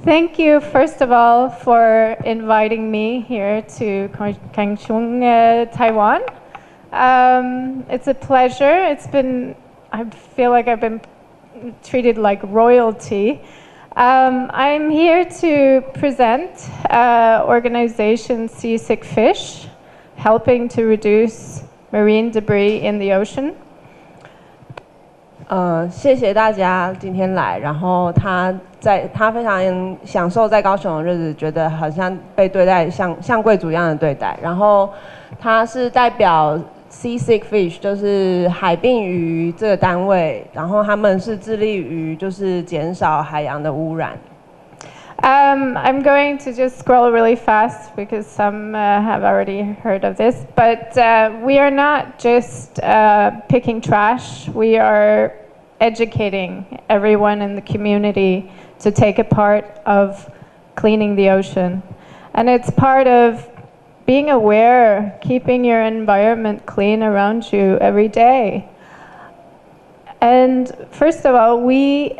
Thank you, first of all, for inviting me here to Kaohsiung, Taiwan. It's a pleasure. I feel like I've been treated like royalty. I'm here to present organization Seasick Fish, helping to reduce marine debris in the ocean. 谢谢大家今天来，然后他非常享受在高雄的日子，觉得好像被对待像贵族一样的对待。然后他是代表 Seasick Fish， 就是海病鱼这个单位，然后他们是致力于就是减少海洋的污染。I'm going to just scroll really fast because some have already heard of this, but we are not just picking trash. We are educating everyone in the community to take a part of cleaning the ocean. And it's part of being aware, keeping your environment clean around you every day. And first of all, we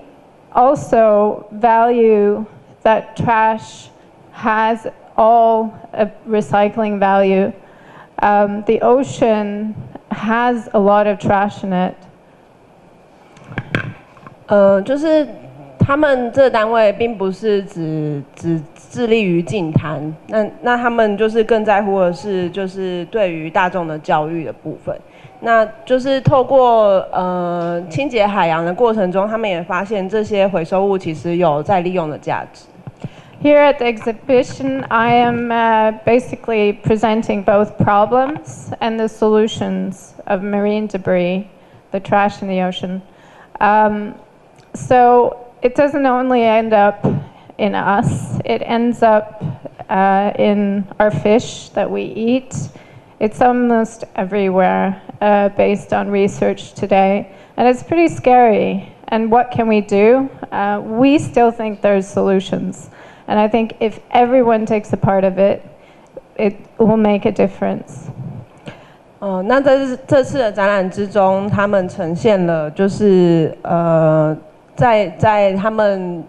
also value that trash has all a recycling value. The ocean has a lot of trash in it. 就是他们这个单位并不是只致力于净滩，那他们就是更在乎的是就是对于大众的教育的部分。那就是透过清洁海洋的过程中，他们也发现这些回收物其实有再利用的价值。Here at the exhibition, I am basically presenting both problems and the solutions of marine debris, the trash in the ocean. So it doesn't only end up in us, it ends up in our fish that we eat. It's almost everywhere based on research today, and it's pretty scary. And what can we do? We still think there's solutions. And I think if everyone takes a part of it, it will make a difference. 那在这次的展览之中，他们呈现了就是在他们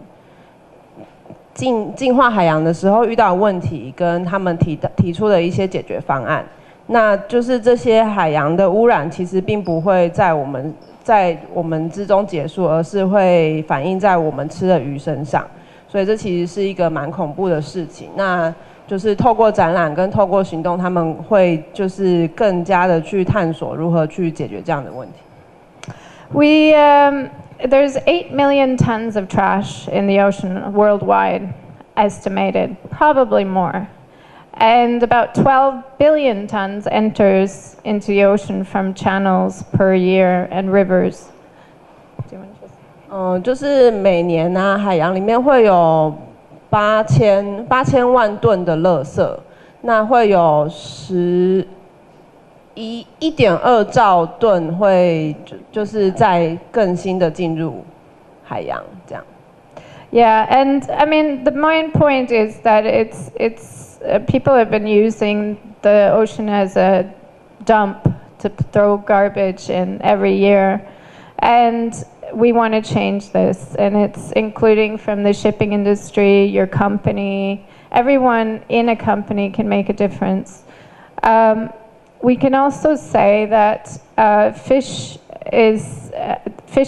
净化海洋的时候遇到的问题，跟他们提出的一些解决方案。那就是这些海洋的污染其实并不会在我们之中结束，而是会反映在我们吃的鱼身上。所以这其实是一个蛮恐怖的事情。那就是透过展览跟透过行动，他们会就是更加的去探索如何去解决这样的问题。There's 8 million tons of trash in the ocean worldwide, estimated, probably more. And about 12 billion tons enters into the ocean from channels per year and rivers. Do you want to just... 就是每年啊，海洋里面会有8000万吨的垃圾，那会有1.2兆吨会就是在更新的进入海洋这样。Yeah, and I mean the main point is that it's people have been using the ocean as a dump to throw garbage in every year, and we want to change this, and it's including from the shipping industry, your company, everyone in a company can make a difference. We can also say that fish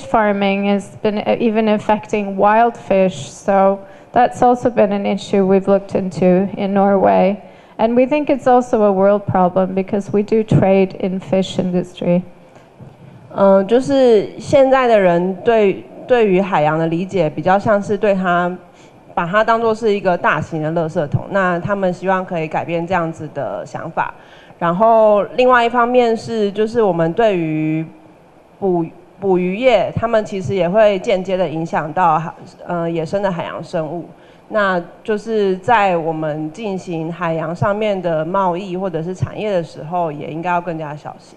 farming has been even affecting wild fish, so that's also been an issue we've looked into in Norway. And we think it's also a world problem because we do trade in fish industry. 就是现在的人对于海洋的理解比较像是把它当作是一个大型的垃圾桶，那他们希望可以改变这样子的想法。然后另外一方面是，就是我们对于捕鱼业，他们其实也会间接的影响到野生的海洋生物。那就是在我们进行海洋上面的贸易或者是产业的时候，也应该要更加小心。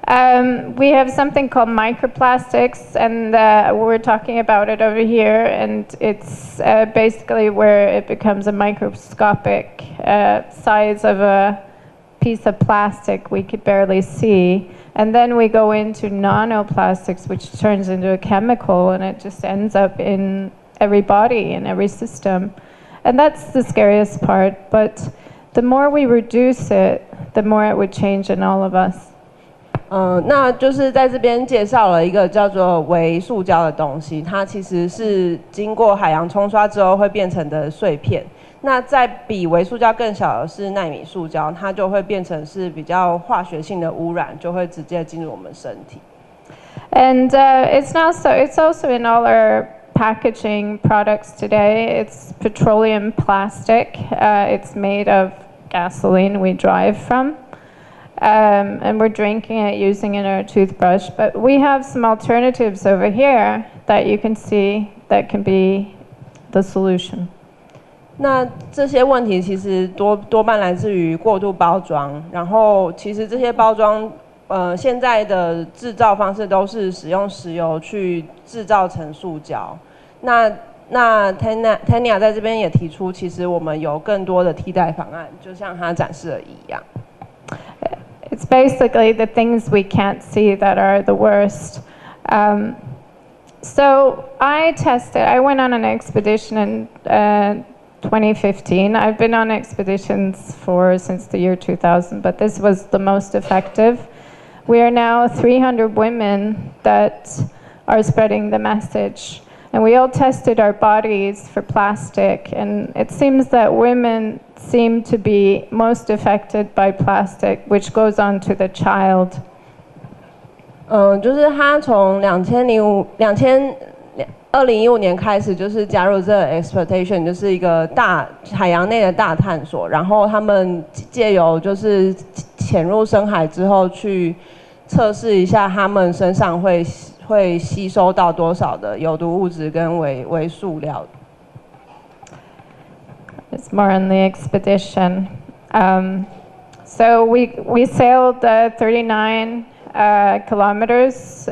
We have something called microplastics, and we're talking about it over here, and it's basically where it becomes a microscopic size of a piece of plastic we could barely see, and then we go into nanoplastics, which turns into a chemical, and it just ends up in every body and every system. And that's the scariest part, but the more we reduce it, the more it would change in all of us. 那就是在这边介绍了一个叫做微塑胶的东西，它其实是经过海洋冲刷之后会变成的碎片。那在比微塑胶更小的是奈米塑胶，它就会变成是比较化学性的污染，就会直接进入我们身体。And it's also in all our packaging products today. It's petroleum plastic. It's made of gasoline we drive from. And we're drinking it, using it in our toothbrush. But we have some alternatives over here that you can see that can be the solution. 那这些问题其实多半来自于过度包装，然后其实这些包装，现在的制造方式都是使用石油去制造成塑胶。那 Tanya 在这边也提出，其实我们有更多的替代方案，就像他展示的一样。It's basically the things we can't see that are the worst. So I went on an expedition in 2015. I've been on expeditions since the year 2000, but this was the most effective. We are now 300 women that are spreading the message. And we all tested our bodies for plastic, and it seems that women seem to be most affected by plastic, which goes on to the child. 就是他从2015年开始，就是加入这个 exploitation， 就是一个海洋内的大探索。然后他们借由就是潜入深海之后，去测试一下他们身上会吸收到多少的有毒物质跟微塑料。It's more on the expedition. So we sailed 39 kilometers.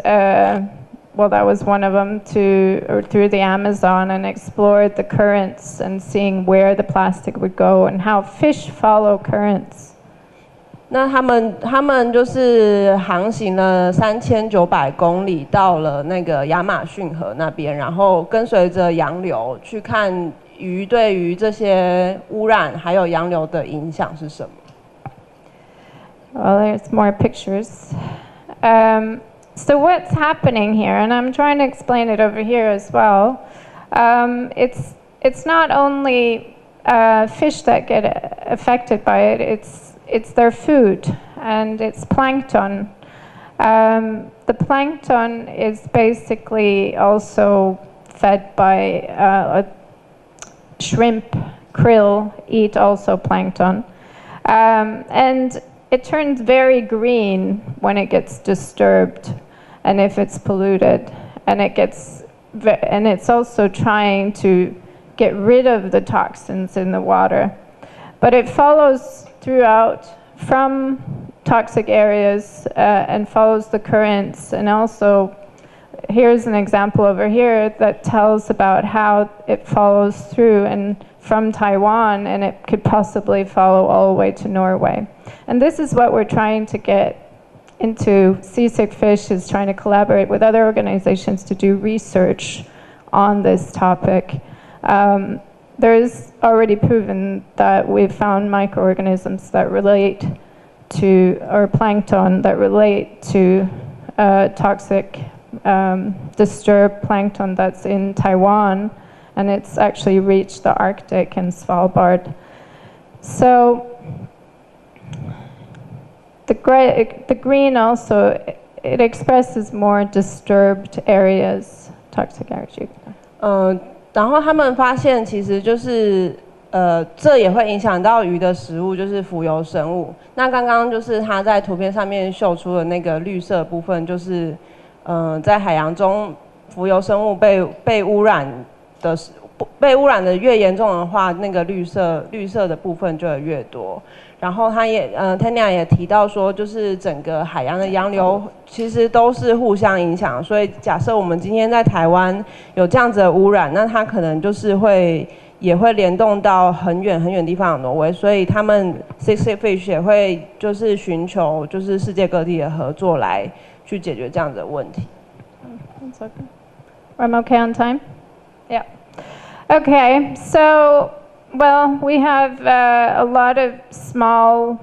Well, that was one of them, through the Amazon, and explored the currents and seeing where the plastic would go and how fish follow currents. 那他们就是航行了3900公里，到了那个亚马逊河那边，然后跟随着洋流去看鱼对于这些污染还有洋流的影响是什么。Well, there's more pictures. So what's happening here, and I'm trying to explain it over here as well. It's not only fish that get affected by it. It's their food, and it's plankton. The plankton is basically also fed by shrimp, krill eat also plankton. And it turns very green when it gets disturbed and if it's polluted. And it's also trying to get rid of the toxins in the water. But it follows throughout from toxic areas and follows the currents. And also, here's an example over here that tells about how it follows through and from Taiwan, and it could possibly follow all the way to Norway. And this is what we're trying to get into. Seasick Fish is trying to collaborate with other organizations to do research on this topic. There's already proven that we've found microorganisms that relate to, or plankton that relate to toxic disturbed plankton that's in Taiwan, and it's actually reached the Arctic and Svalbard. So the green also, it expresses more disturbed areas, toxic areas. 然后他们发现其实就是这也会影响到鱼的食物，就是浮游生物。那刚刚就是他在图片上面秀出的那个绿色部分，就是在海洋中浮游生物被污染的越严重的话，那个绿色的部分就会越多。然后他也Tanya 也提到说，就是整个海洋的洋流其实都是互相影响，所以假设我们今天在台湾有这样子的污染，那它可能就是也会联动到很远很远地方的挪威，所以他们 SSF FISH 也会就是寻求就是世界各地的合作来去解决这样子的问题。I'm okay on time? Yeah. Okay, so, well, we have a lot of small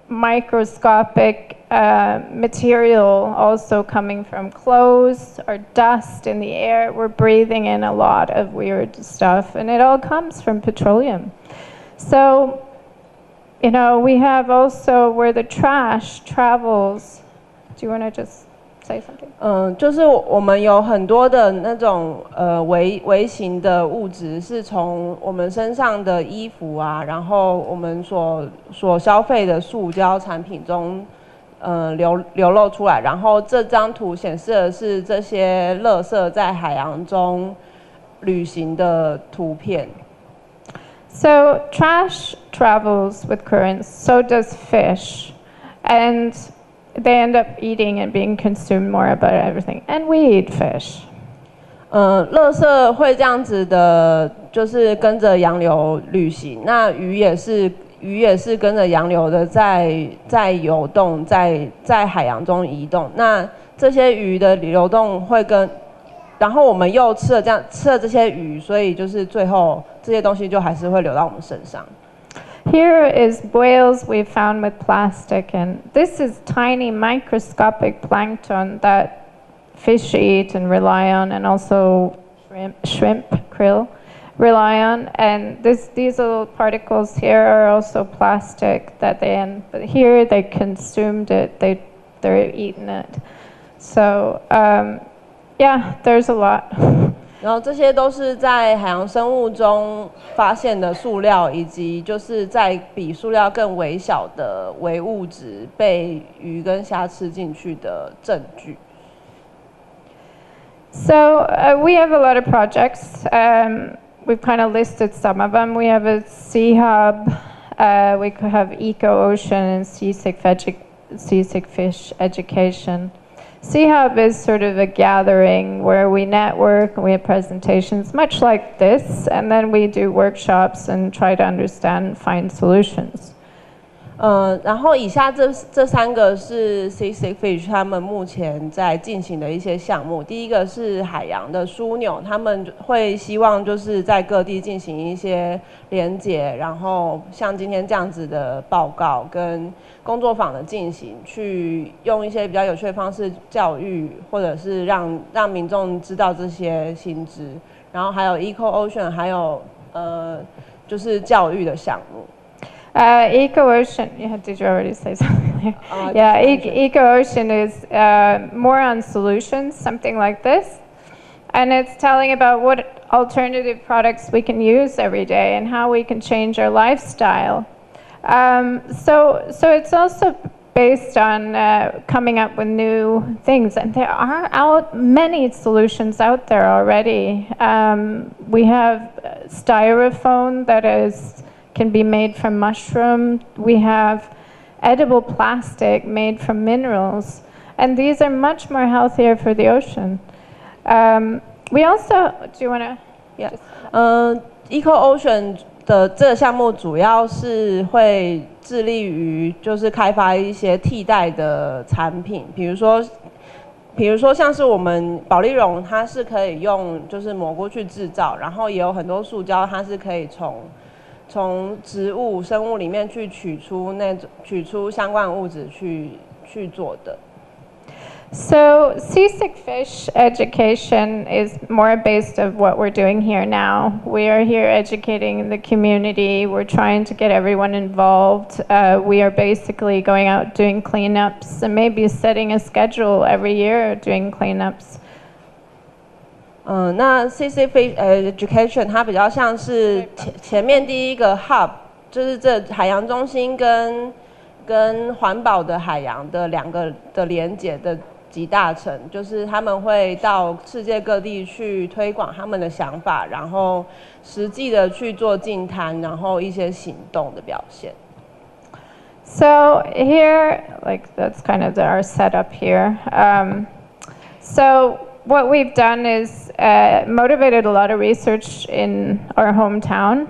microscopic material also coming from clothes or dust in the air. We're breathing in a lot of weird stuff, and it all comes from petroleum. So, you know, we have also where the trash travels. Do you want to just say something? 就是我们有很多的那种微型的物质，是从我们身上的衣服啊，然后我们所消费的塑胶产品中流露出来。然后这张图显示的是这些垃圾在海洋中旅行的图片。So trash travels with currents, so does fish, and they end up eating and being consumed more about everything. And we eat fish. 垃圾会这样子的，就是跟着洋流旅行。那鱼也是跟着洋流的在游动，在海洋中移动。那这些鱼的流动会然后我们又吃了这些鱼，所以就是最后这些东西就还是会流到我们身上。Here is whales we found with plastic, and this is tiny microscopic plankton that fish eat and rely on, and also shrimp, krill, rely on. And these little particles here are also plastic that but here they consumed it, they're eating it. So, yeah, there's a lot. 然后这些都是在海洋生物中发现的塑料，以及就是在比塑料更微小的微物质被鱼跟虾吃进去的证据。So we have a lot of projects. We've kind of listed some of them. We have a sea hub. We could have eco-ocean and seasick fish education. Sea Hub is sort of a gathering where we network and we have presentations much like this, and then we do workshops and try to understand and find solutions. 然后以下这3个是 seasick fish 他们目前在进行的一些项目。第一个是海洋的枢纽，他们会希望就是在各地进行一些连结，然后像今天这样子的报告跟工作坊的进行，去用一些比较有趣的方式教育，或者是让民众知道这些新知。然后还有 ecology， 还有就是教育的项目。Eco-ocean, yeah, did you already say something? Yeah, Eco-ocean is more on solutions, something like this. And it's telling about what alternative products we can use every day and how we can change our lifestyle. So it's also based on coming up with new things. And there are many solutions out there already. We have styrofoam that can be made from mushroom. We have edible plastic made from minerals, and these are much more healthier for the ocean. We also, do you want to? Yeah. ecology 的这个项目主要是会致力于就是开发一些替代的产品，比如说像是我们保丽绒，它是可以用就是蘑菇去制造，然后也有很多塑胶，它是可以从植物、生物里面去取出相关物质去做的。So seasick fish education is more based on what we're doing here now. We are here educating the community. We're trying to get everyone involved. We are basically going out doing cleanups and maybe setting a schedule every year doing cleanups. 那 seasick fish education 它比较像是前面第一个 hub， 就是这海洋中心跟环保的海洋的2个的连结的集大成，就是他们会到世界各地去推广他们的想法，然后实际的去做净滩，然后一些行动的表现。So here, like that's kind of our setup here. So what we've done is motivated a lot of research in our hometown.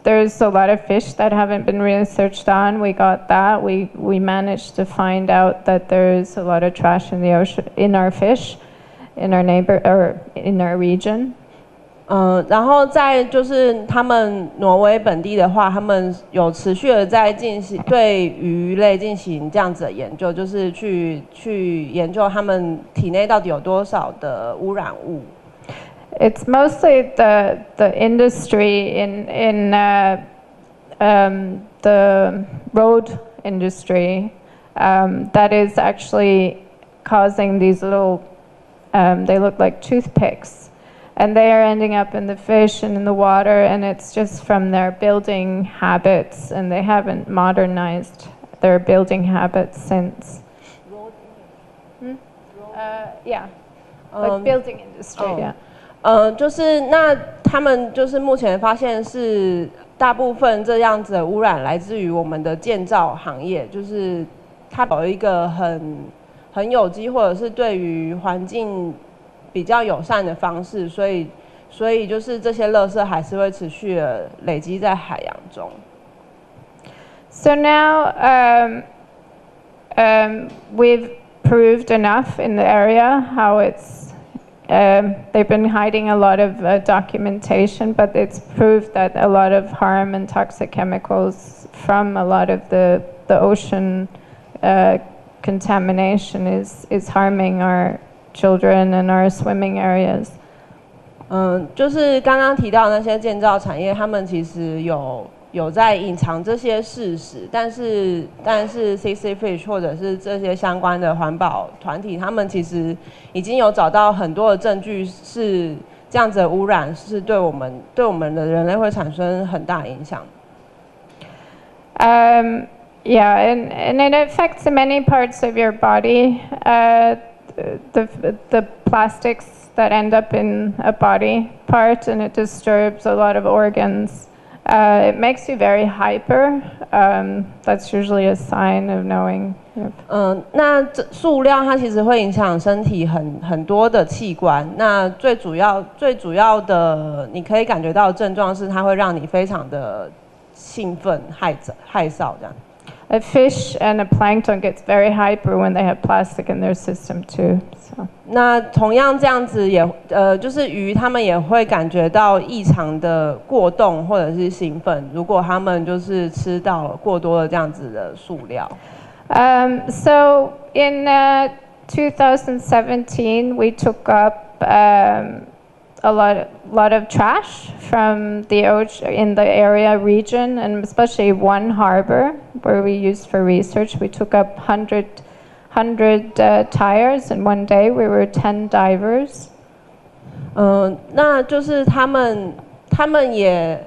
There's a lot of fish that haven't been researched on. We got that. We managed to find out that there's a lot of trash in the ocean, in our fish, in our in our region. 然后再就是他们挪威本地的话，他们有持续的在进行对鱼类进行这样子的研究，就是去研究他们体内到底有多少的污染物。It's mostly the industry in the road industry that is actually causing these little, they look like toothpicks, and they are ending up in the fish and in the water, and it's just from their building habits, and they haven't modernized their building habits since. Yeah, like building industry, yeah. 就是那他们就是目前发现是大部分这样子的污染来自于我们的建造行业，就是它有一个很有机或者是对于环境比较友善的方式，所以就是这些垃圾还是会持续的累积在海洋中。So now we've proved enough in the area how it's. They've been hiding a lot of documentation, but it's proved that a lot of harm and toxic chemicals from a lot of the ocean contamination is harming our children and our swimming areas. 就是刚刚提到那些建造产业，他们其实有在隐藏这些事实，但是 FISH 或者是这些相关的环保团体，他们其实已经有找到很多的证据，是这样子的污染是对我们的人类会产生很大影响。Yeah, and it affects many parts of your body. The plastics that end up in a body part, and it disturbs a lot of organs. It makes you very hyper. That's usually a sign of knowing. 那塑料它其实会影响身体很多的器官。那最主要的，你可以感觉到的症状是它会让你非常的兴奋、害臊这样。A fish and a plankton gets very hyper when they have plastic in their system too. So. 那同样这样子也就是鱼，它们也会感觉到异常的过动或者是兴奋，如果它们就是吃到了过多的这样子的塑料。So in 2017, we took up a lot of trash from the ocean in the area region, and especially one harbor where we used for research. We took up 100 tires in one day. We were 10 divers. 那就是他们也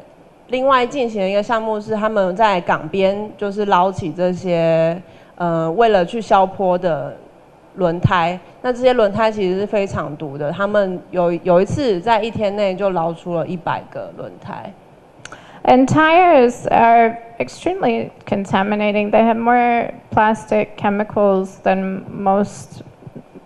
另外进行了一个项目，是他们在港边就是捞起这些为了去消坡的轮胎。那这些轮胎其实是非常毒的，他们有一次在一天内就捞出了100个轮胎。And tires are extremely contaminating. They have more plastic chemicals than most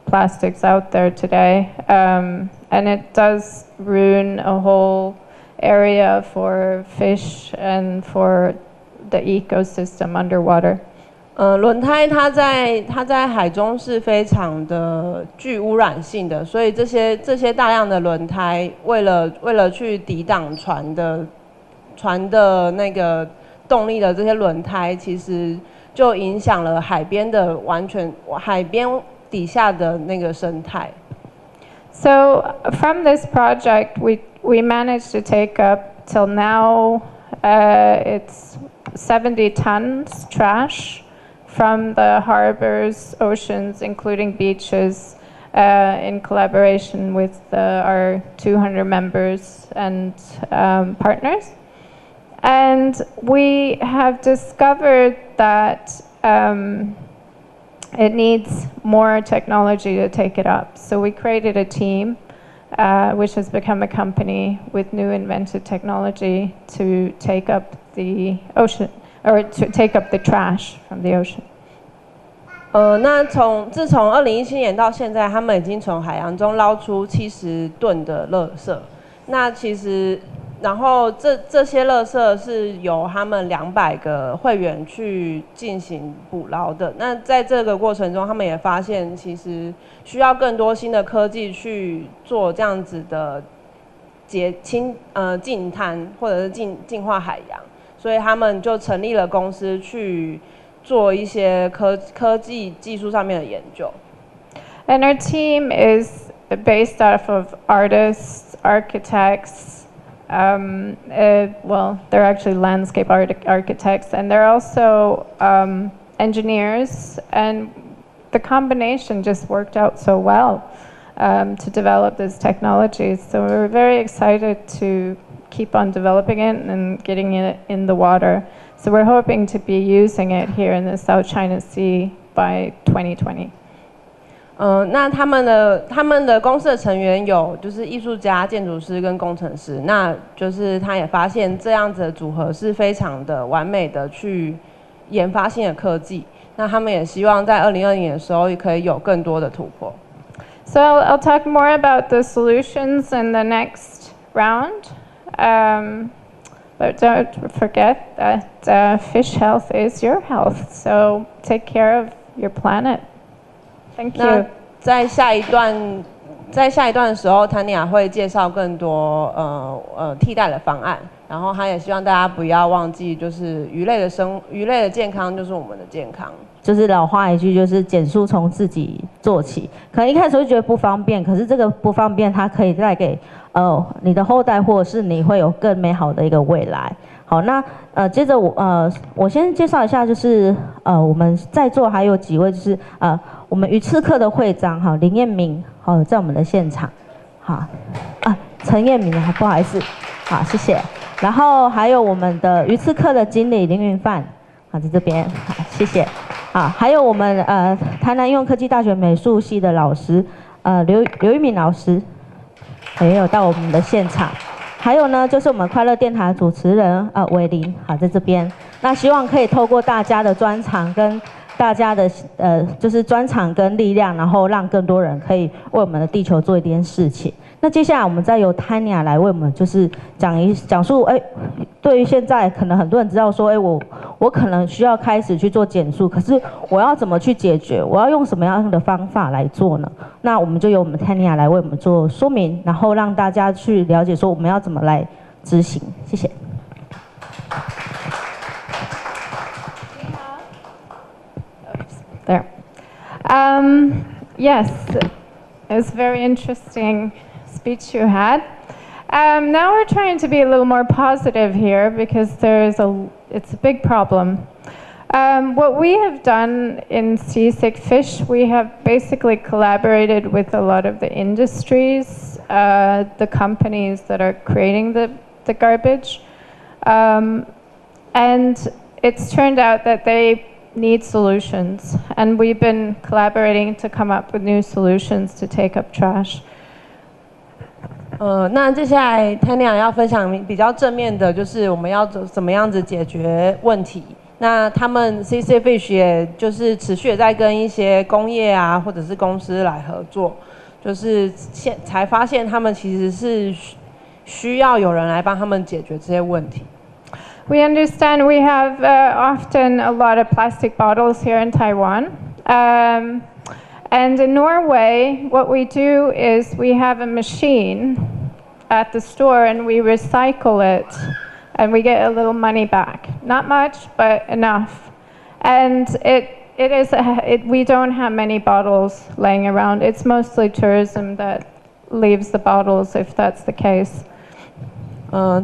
plastics out there today. And it does ruin a whole area for fish and for the ecosystem underwater. 轮胎它在海中是非常的具污染性的，所以这些大量的轮胎为了去抵挡船的那个动力的这些轮胎，其实就影响了海边底下的那个生态。So from this project, we managed to take up till now it's 70 tons trash from the harbors, oceans, including beaches, in collaboration with our 200 members and partners. And we have discovered that it needs more technology to take it up. So we created a team which has become a company with new invented technology to take up the ocean, or to take up the trash from the ocean. 那自从2017年到现在，他们已经从海洋中捞出70吨的垃圾。那其实，然后这些垃圾是由他们200个会员去进行捕捞的。那在这个过程中，他们也发现，其实需要更多新的科技去做这样子的净滩或者是净化海洋，所以他们就成立了公司去做一些科技技术上面的研究。And our team is based off of artists, architects. Well, they're actually landscape architects, and they're also engineers. And the combination just worked out so well to develop this technology. So we're very excited to keep on developing it and getting it in the water. So we're hoping to be using it here in the South China Sea by 2020. 那他们的公司的成员有就是艺术家、建筑师跟工程师，那就是他也发现这样子的组合是非常的完美的去研发新的科技。那他们也希望在2020年的时候可以有更多的突破。So I'll talk more about the solutions in the next round. But don't forget that fish health is your health. So take care of your planet. Thank you. 那在下一段的时候，Tanya会介绍更多替代的方案，然后他也希望大家不要忘记，就是鱼类的健康就是我们的健康。就是老话一句，就是减速从自己做起。可能一开始会觉得不方便，可是这个不方便，它可以带给你的后代，或者是你会有更美好的一个未来。好，那接着我先介绍一下，就是我们在座还有几位，就是我们鱼刺客的会长哈林彦明，好在我们的现场，好陈彦明不好意思，好谢谢。然后还有我们的鱼刺客的经理林云范，好在这边，好谢谢。还有我们台南应用科技大学美术系的老师刘玉敏老师，也有到我们的现场。还有呢，就是我们快乐电台主持人伟林，好在这边。那希望可以透过大家的专长跟大家的就是专长跟力量，然后让更多人可以为我们的地球做一点事情。那接下来我们再由 Tanya 来为我们就是讲述，对于现在可能很多人知道说，我可能需要开始去做减速，可是我要怎么去解决？我要用什么样的方法来做呢？那我们就由我们 Tanya 来为我们做说明，然后让大家去了解说我们要怎么来执行。谢谢。There. Yes, it was very interesting speech you had. Now we're trying to be a little more positive here because it's a big problem. What we have done in Seasick Fish, we have basically collaborated with a lot of the industries, the companies that are creating the garbage. And it's turned out that they need solutions, and we've been collaborating to come up with new solutions to take up trash. 那接下来 Tanya 要分享比较正面的，就是我们要怎么样子解决问题。那他们 CC Fish 也就是持续在跟一些工业啊或者是公司来合作，就是才发现他们其实是需要有人来帮他们解决这些问题。We understand we have often a lot of plastic bottles here in Taiwan. And in Norway, what we do is we have a machine at the store and we recycle it and we get a little money back. Not much, but enough. And we don't have many bottles laying around. It's mostly tourism that leaves the bottles, if that's the case.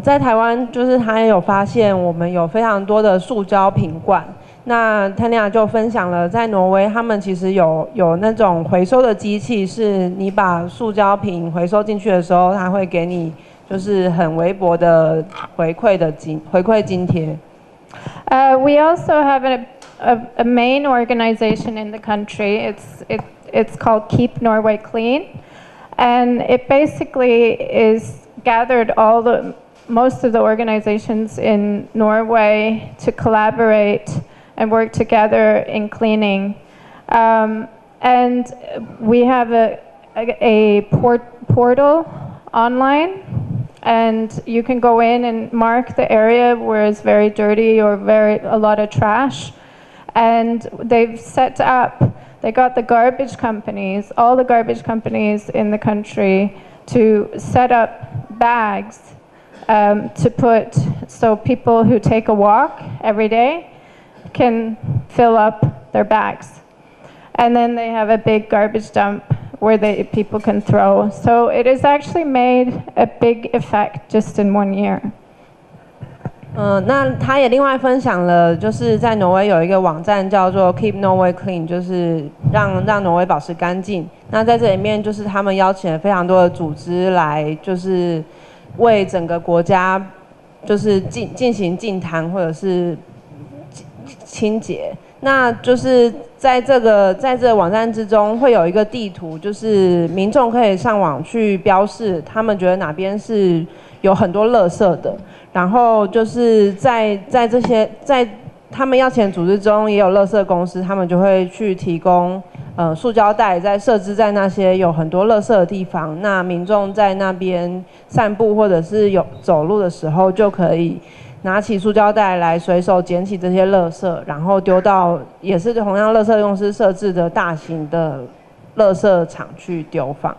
在台湾就是他也有发现我们有非常多的塑胶瓶罐，那 Tanya 就分享了在挪威他们其实有那种回收的机器，是你把塑胶瓶回收进去的时候，它会给你就是很微薄的回馈津贴。We also have a main organization in the country. It's called Keep Norway Clean, and it basically is gathered most of the organizations in Norway to collaborate and work together in cleaning. And we have a portal online, and you can go in and mark the area where it's very dirty or a lot of trash. And they've set up, they got the garbage companies, all the garbage companies in the country to set up bags to put, so people who take a walk every day can fill up their bags. And then they have a big garbage dump where people can throw. So it has actually made a big effect just in 1 year. 那他也另外分享了，就是在挪威有一个网站叫做 Keep Norway Clean， 就是让挪威保持干净。那在这里面，就是他们邀请了非常多的组织来，就是为整个国家，就是进行净滩或者是清洁。那就是在这个网站之中会有一个地图，就是民众可以上网去标示，他们觉得哪边是有很多垃圾的。然后就是在他们邀请的组织中也有垃圾公司，他们就会去提供塑胶袋，设置在那些有很多垃圾的地方。那民众在那边散步或者是走路的时候，就可以拿起塑胶袋来随手捡起这些垃圾，然后丢到也是同样垃圾公司设置的大型的垃圾场去丢放。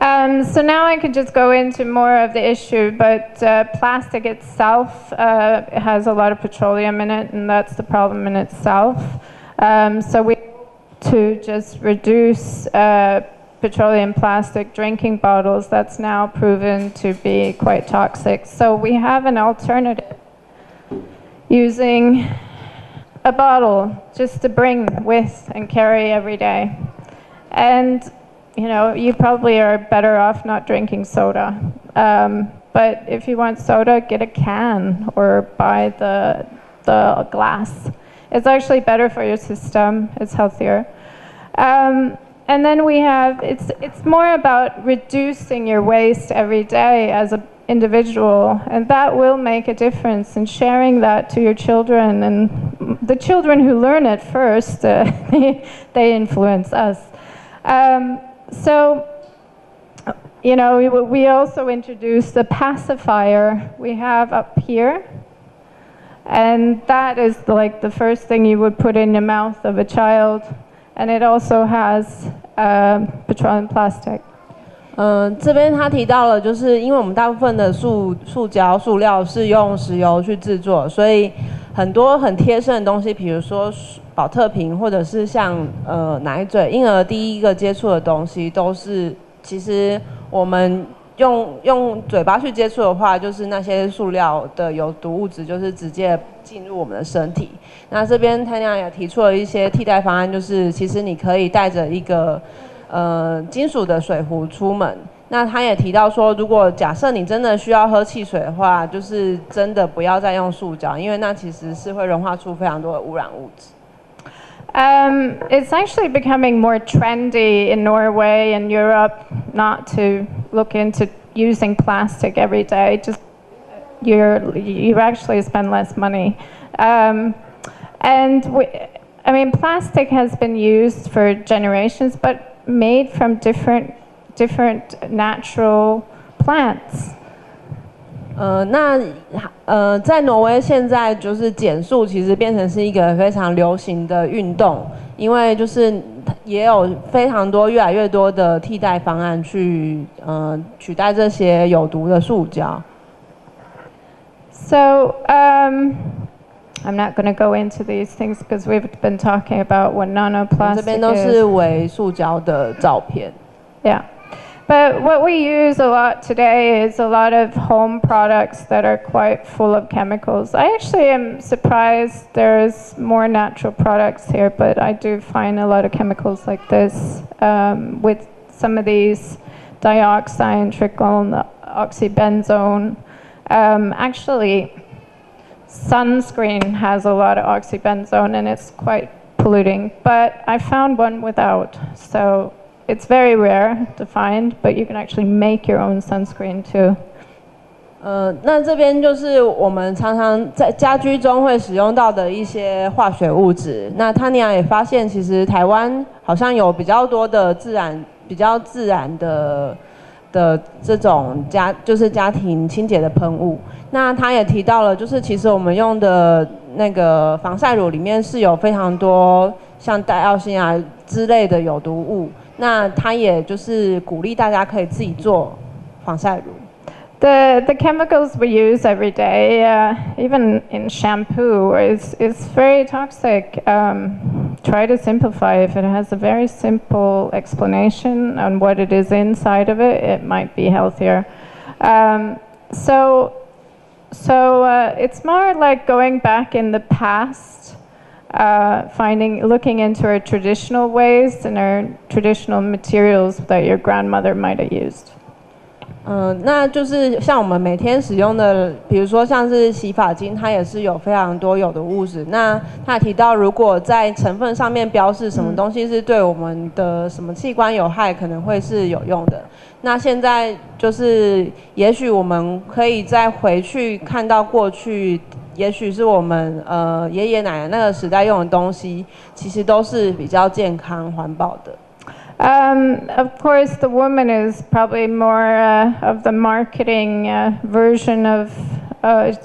So now I could just go into more of the issue, but plastic itself has a lot of petroleum in it, and that's the problem in itself. So we to just reduce petroleum plastic drinking bottles that's now proven to be quite toxic. So we have an alternative using a bottle just to bring with and carry every day. And you know, you probably are better off not drinking soda. But if you want soda, get a can or buy the glass. It's actually better for your system. It's healthier. And then we have, it's more about reducing your waste every day as an individual, and that will make a difference, and sharing that to your children, and the children who learn it first, they influence us. So, you know, we also introduced the pacifier we have up here, and that is like the first thing you would put in the mouth of a child, and it also has petroleum plastic. 这边他提到了，就是因为我们大部分的塑料是用石油去制作，所以很多很贴身的东西，比如说保特瓶或者是像奶嘴，婴儿第一个接触的东西都是，其实我们用嘴巴去接触的话，就是那些塑料的有毒物质就是直接进入我们的身体。那这边他俩也提出了一些替代方案，就是其实你可以带着一个金属的水壶出门。那他也提到说，如果假设你真的需要喝汽水的话，就是真的不要再用塑胶，因为那其实是会融化出非常多的污染物质。It's actually becoming more trendy in Norway and Europe not to look into using plastic every day. Just you actually spend less money. I mean, plastic has been used for generations, but made from different natural plants. 在挪威现在就是减塑，其实变成是一个非常流行的运动，因为就是也有非常多越来越多的替代方案去取代这些有毒的塑胶。So I'm not going to go into these things because we've been talking about what nanoplastic is. 这边都是为塑胶的照片。Yeah. But what we use a lot today is a lot of home products that are quite full of chemicals. I actually am surprised there's more natural products here, but I do find a lot of chemicals like this with some of these dioxin, trichol, oxybenzone. Actually, sunscreen has a lot of oxybenzone and it's quite polluting, but I found one without. So it's very rare to find, but you can actually make your own sunscreen too. 那这边就是我们常常在家居中会使用到的一些化学物质。那他尼亚也发现，其实台湾好像有比较多的比较自然的这种就是家庭清洁的喷雾。那他也提到了，就是其实我们用的那个防晒乳里面是有非常多像戴奥辛啊之类的有毒物。那他也就是鼓励大家可以自己做防晒乳。The chemicals we use every day, even in shampoo, is very toxic. Try to simplify. If it has a very simple explanation on what it is inside of it, it might be healthier. So it's more like going back in the past, looking into our traditional ways and our traditional materials that your grandmother might have used. 那就是像我们每天使用的，比如说像是洗发精，它也是有非常多有的物质。那他提到，如果在成分上面标示什么东西是对我们的什么器官有害，可能会是有用的。那现在就是，也许我们可以再回去看到过去，也许是我们爷爷奶奶那个时代用的东西，其实都是比较健康环保的。Of course, the woman is probably more of the marketing version of,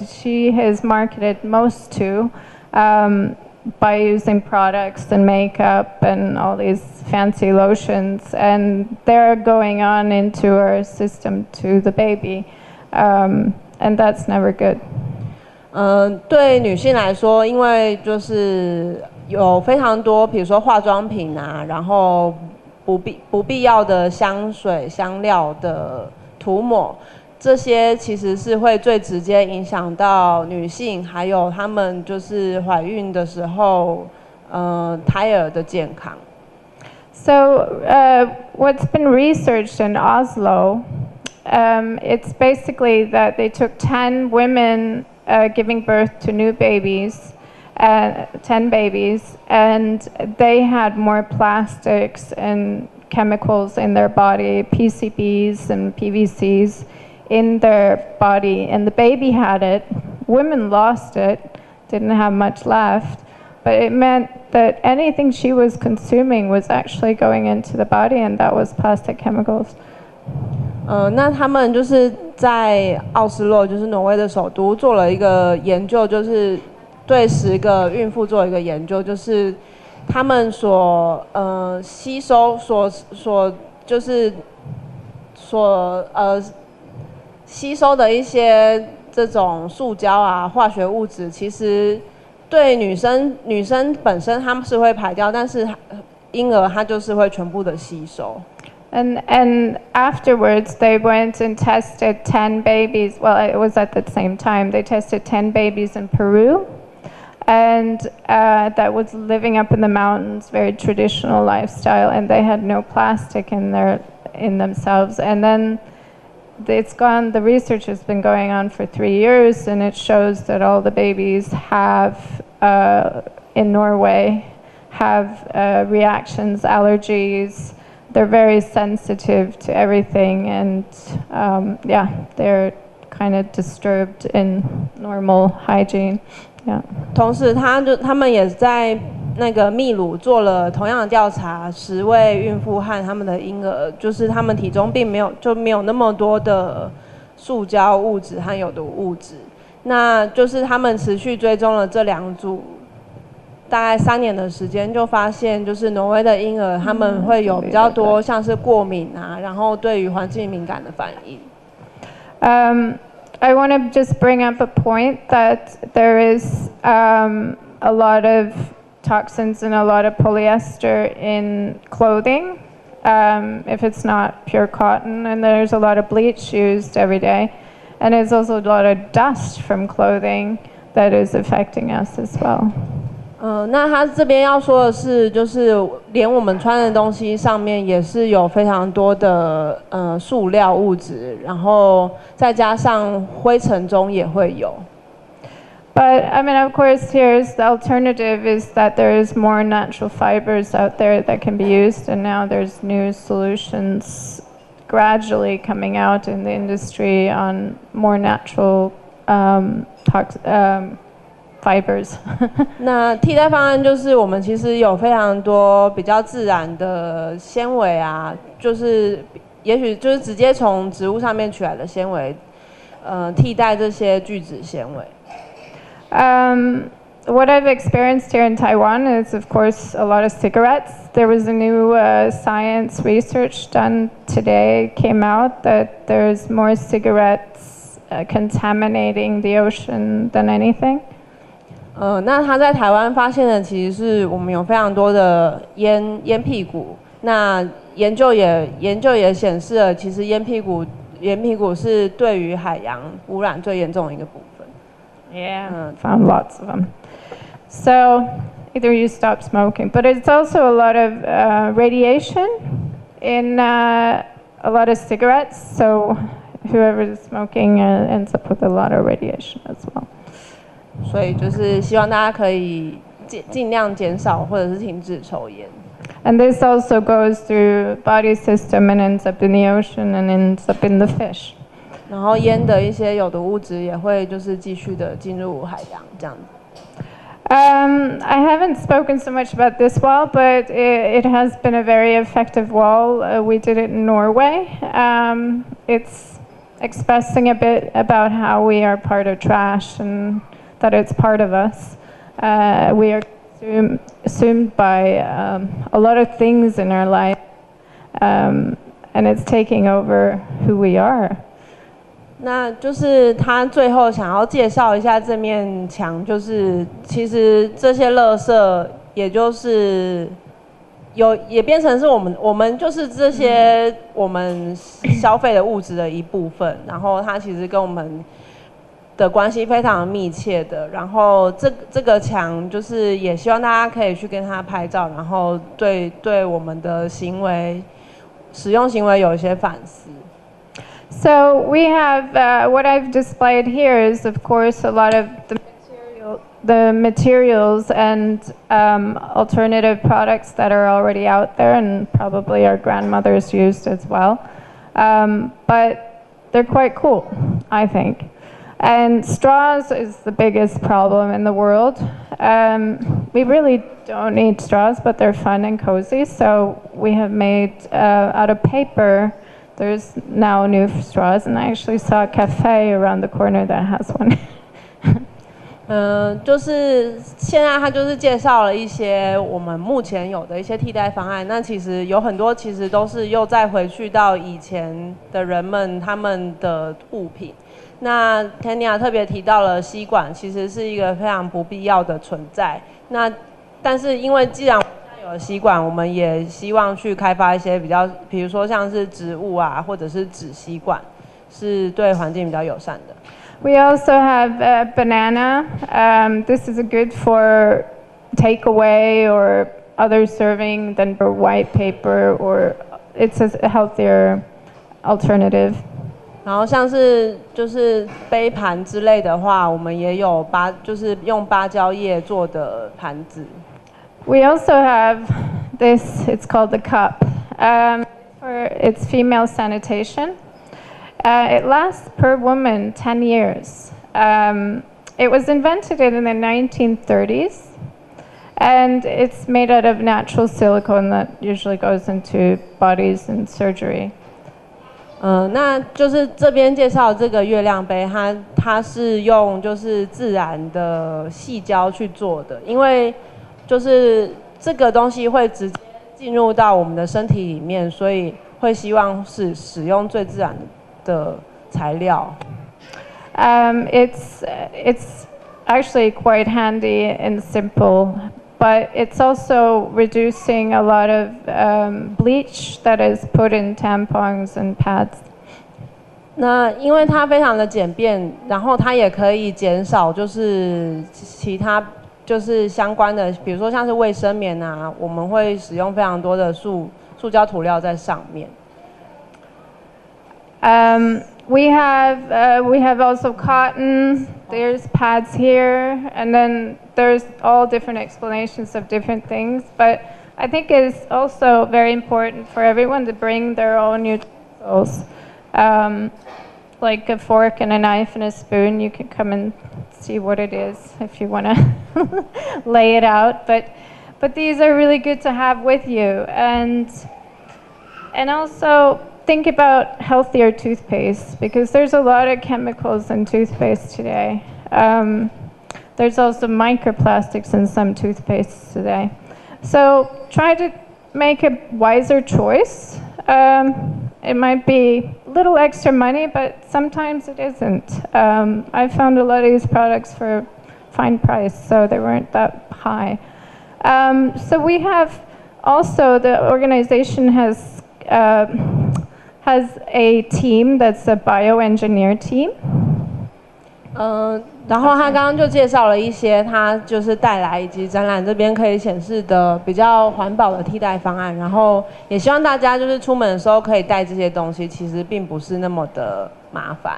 she has marketed most to by using products and makeup and all these fancy lotions, and they're going on into our system to the baby, and that's never good. 对女性来说，因为就是有非常多，比如说化妆品啊，然后不必要的香水、香料的涂抹，这些其实是会最直接影响到女性，还有她们就是怀孕的时候，胎儿的健康。So what's been researched in Oslo, it's basically that they took 10 women giving birth to new babies. 10 babies, and they had more plastics and chemicals in their body, PCBs and PVCs in their body, and the baby had it. Women lost it, didn't have much left, but it meant that anything she was consuming was actually going into the body, and that was plastic chemicals. 那他们就是在奥斯陆，就是挪威的首都，做了一个研究，就是对10个孕妇做一个研究，就是他们所吸收吸收的一些这种塑胶啊化学物质，其实对女生本身她们是会排掉，但是婴儿她就是会全部的吸收。And afterwards, they went and tested 10 babies. Well, it was at the same time. They tested 10 babies in Peru. And that was living up in the mountains, very traditional lifestyle, and they had no plastic in themselves. And then the research has been going on for 3 years, and it shows that all the babies have, in Norway, have reactions, allergies. They're very sensitive to everything, and they're kind of disturbed in normal hygiene. 同时，他们也在那个秘鲁做了同样的调查，10位孕妇和他们的婴儿，就是他们体中并没有那么多的塑胶物质和有毒物质。那就是他们持续追踪了这2组，大概3年的时间，就发现就是挪威的婴儿他们会有比较多像是过敏啊，然后对于环境敏感的反应。I want to just bring up a point that there is a lot of toxins and a lot of polyester in clothing, if it's not pure cotton, and there's a lot of bleach used every day, and there's also a lot of dust from clothing that is affecting us as well. 那他这边要说的是，就是连我们穿的东西上面也是有非常多的塑料物质，然后再加上灰尘中也会有。But I mean, of course, here's the alternative: is that there is more natural fibers out there that can be used, and now there's new solutions gradually coming out in the industry on more natural fibers. 那替代方案就是我们其实有非常多比较自然的纤维啊，就是也许就是直接从植物上面取来的纤维，替代这些聚酯纤维。What I've experienced here in Taiwan is, of course, a lot of cigarettes. there was a new science research done today, came out that there's more cigarettes contaminating the ocean than anything. 那他在台湾发现的其实是我们有非常多的烟屁股。那研究也显示了，其实烟屁股是对于海洋污染最严重的一个部分。Yeah, found lots of them. So either you stop smoking, but it's also a lot of radiation in a lot of cigarettes. So whoever is smoking ends up with a lot of radiation as well. 所以就是希望大家可以尽量减少或者是停止抽烟。And this also goes through body system and ends up in the ocean and ends up in the fish. 然后烟的一些有毒物质也会就是继续的进入海洋这样子。I haven't spoken so much about this wall, but it has been a very effective wall. We did it in Norway. It's expressing a bit about how we are part of trash and that it's part of us. We are assumed by a lot of things in our life, and it's taking over who we are. 那就是他最后想要介绍一下这面墙，就是其实这些垃圾，也就是也变成是我们就是这些我们消费的物质的一部分，然后它其实跟我们的关系非常密切的。然后这个墙就是也希望大家可以去跟他拍照，然后对我们的使用行为有一些反思。So we have what I've displayed here is, of course, a lot of the materials and alternative products that are already out there and probably our grandmothers used as well. But they're quite cool, I think. And straws is the biggest problem in the world. We really don't need straws, but they're fun and cozy. So we have made out of paper. There's now new straws, and I actually saw a cafe around the corner that has one. 就是现在他就是介绍了一些我们目前有的一些替代方案。那其实有很多其实都是又再回去到以前的人们他们的物品。那 Tanya 特别提到了吸管，其实是一个非常不必要的存在。那但是因为既然有了吸管，我们也希望去开发一些比如说像是植物啊，或者是纸吸管，是对环境比较友善的。We also have banana. This is good for takeaway or other serving than for white paper, or it's a healthier alternative. 然后像是就是杯盘之类的话，我们也有就是用芭蕉叶做的盘子。We also have this, it's called the cup. It's female sanitation. It lasts per woman 10 years. It was invented in the 1930s, and it's made out of natural silicone that usually goes into bodies and surgery. 那就是这边介绍这个月亮杯，它是用就是自然的矽胶去做的，因为就是这个东西会直接进入到我们的身体里面，所以会希望是使用最自然的材料。It's actually quite handy and simple, but it's also reducing a lot of bleach that is put in tampons and pads. 那因为它非常的简便，然后它也可以减少就是其他就是相关的，比如说像是卫生棉啊，我们会使用非常多的塑胶涂料在上面。We have also cotton. There's pads here, and then there's all different explanations of different things. But I think it's also very important for everyone to bring their own utensils, like a fork and a knife and a spoon. You can come and see what it is if you want to lay it out. But these are really good to have with you, and also think about healthier toothpaste, because there's a lot of chemicals in toothpaste today. There's also microplastics in some toothpastes today. So try to make a wiser choice. It might be a little extra money, but sometimes it isn't. I found a lot of these products for fine price, so they weren't that high. So we have also, the organization has a team that's a bioengineer team. 然后他刚刚就介绍了一些他就是带来以及展览这边可以显示的比较环保的替代方案，然后也希望大家就是出门的时候可以带这些东西，其实并不是那么的麻烦。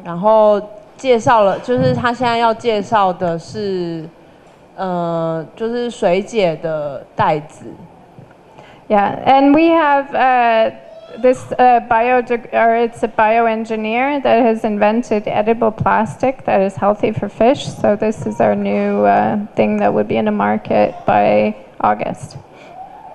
然后介绍了，就是他现在要介绍的是，就是水解的袋子。Yeah, and we have this it's a bioengineer that has invented edible plastic that is healthy for fish. So this is our new thing that would be in the market by August.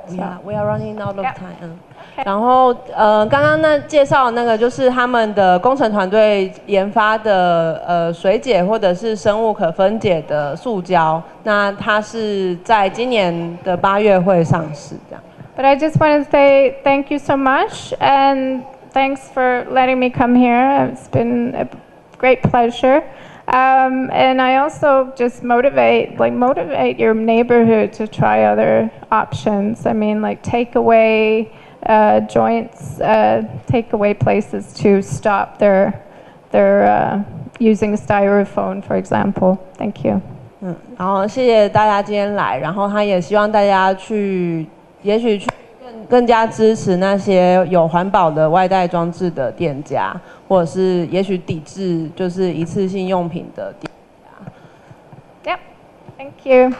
Yeah, we are running out of time. 然后刚刚那介绍的那个就是他们的工程团队研发的水解或者是生物可分解的塑胶，那它是在今年的8月会上市这样。But I just want to say thank you so much, and thanks for letting me come here. It's been a great pleasure. And I also just motivate your neighborhood to try other options. I mean, like takeaway joints, takeaway places to stop their using styrofoam, for example. Thank you. 然后谢谢大家今天来，然后他也希望大家也许去更加支持那些有环保的外带装置的店家，或者是也许抵制就是一次性用品的店家。Yep, thank you.